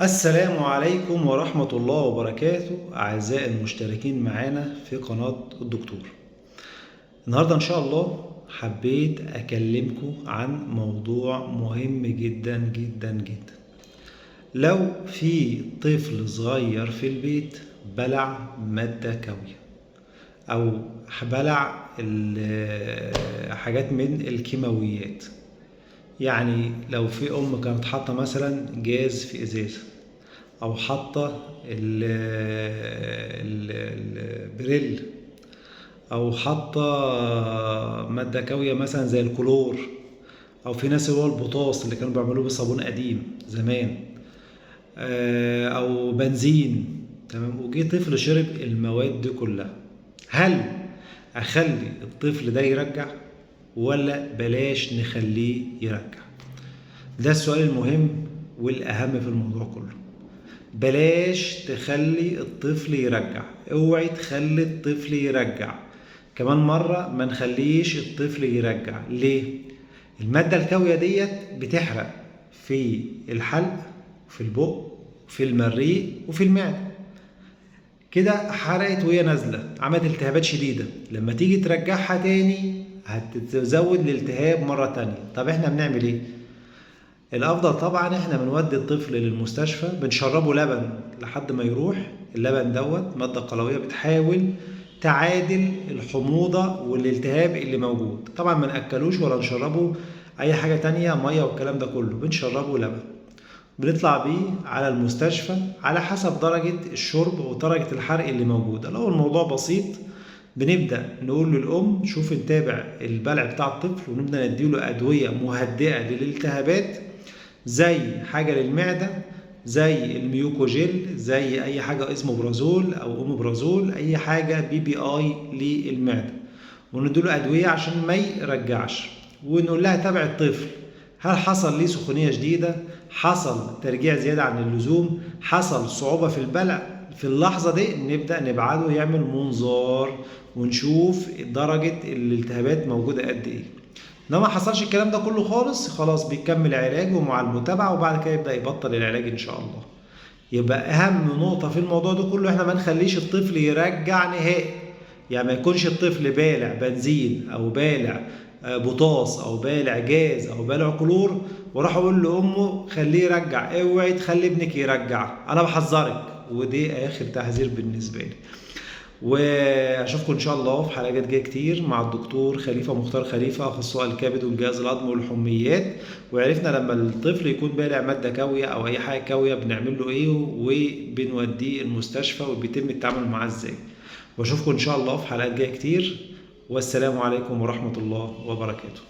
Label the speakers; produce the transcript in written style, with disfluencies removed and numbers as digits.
Speaker 1: السلام عليكم ورحمة الله وبركاته أعزائي المشتركين معانا في قناة الدكتور. النهاردة إن شاء الله حبيت أكلمكم عن موضوع مهم جدا جدا جدا. لو في طفل صغير في البيت بلع مادة كاوية أو بلع حاجات من الكيماويات، يعني لو في كانت حاطة مثلا جاز في إزازة، او حاطه البريل، او حاطه ماده كاويه مثلا زي الكلور، او في ناس اللي هو البوتاص اللي كانوا بيعملوه بصابون قديم زمان، او بنزين. تمام، وجي طفل شرب المواد دي كلها، هل اخلي الطفل ده يرجع ولا بلاش نخليه يرجع؟ ده السؤال المهم والاهم في الموضوع كله. بلاش تخلي الطفل يرجع، اوعي تخلي الطفل يرجع كمان مرة. ما نخليش الطفل يرجع ليه؟ المادة الكاوية ديت بتحرق في الحلق، في البق، في المريء، وفي المعدة. كده حرقت وهي نازلة، عملت التهابات شديدة، لما تيجي ترجعها تاني هتزود الالتهاب مرة تانية. طب احنا بنعمل ايه؟ الافضل طبعا احنا بنودي الطفل للمستشفى، بنشربه لبن لحد ما يروح. اللبن دوت ماده قلويه بتحاول تعادل الحموضه والالتهاب اللي موجود. طبعا ما ناكلوش ولا نشربه اي حاجه تانية، ميه والكلام ده كله، بنشربه لبن. بنطلع بيه على المستشفى على حسب درجة الشرب ودرجة الحرق اللي موجودة. لو الموضوع بسيط بنبدأ نقول للأم شوف نتابع البلع بتاع الطفل، ونبدأ نديله أدوية مهدئة للالتهابات، زي حاجة للمعدة زي الميوكوجيل، زي أي حاجة اسمه برازول أو أوميبرازول، أي حاجة BPI للمعدة، ونديله أدوية عشان ما يرجعش. ونقول لها تابع الطفل، هل حصل ليه سخونية شديدة؟ حصل ترجيع زيادة عن اللزوم؟ حصل صعوبة في البلع؟ في اللحظة دي نبدأ نبعده يعمل منظار ونشوف درجة الالتهابات موجودة قد ايه. لو ما حصلش الكلام ده كله خالص، خلاص بيكمل علاجه مع المتابعة، وبعد كده يبدأ يبطل العلاج ان شاء الله. يبقى اهم نقطة في الموضوع ده كله احنا ما نخليش الطفل يرجع نهائي. يعني ما يكونش الطفل بالع بنزين او بالع بوتاص او بالع جاز او بالع كلور وراح اقول لامه خليه يرجع. اوعي تخلي ابنك يرجع، انا بحذرك، ودي اخر تحذير بالنسبه لي. واشوفكم ان شاء الله في حلقات جايه كتير مع الدكتور خليفه مختار خليفه، اخصائي الكبد والجهاز الهضمي والحميات. وعرفنا لما الطفل يكون بالع ماده كاويه او اي حاجه كاويه بنعمل له ايه، وبنوديه المستشفى وبيتم التعامل معاه ازاي. واشوفكم ان شاء الله في حلقات جايه كتير، والسلام عليكم ورحمه الله وبركاته.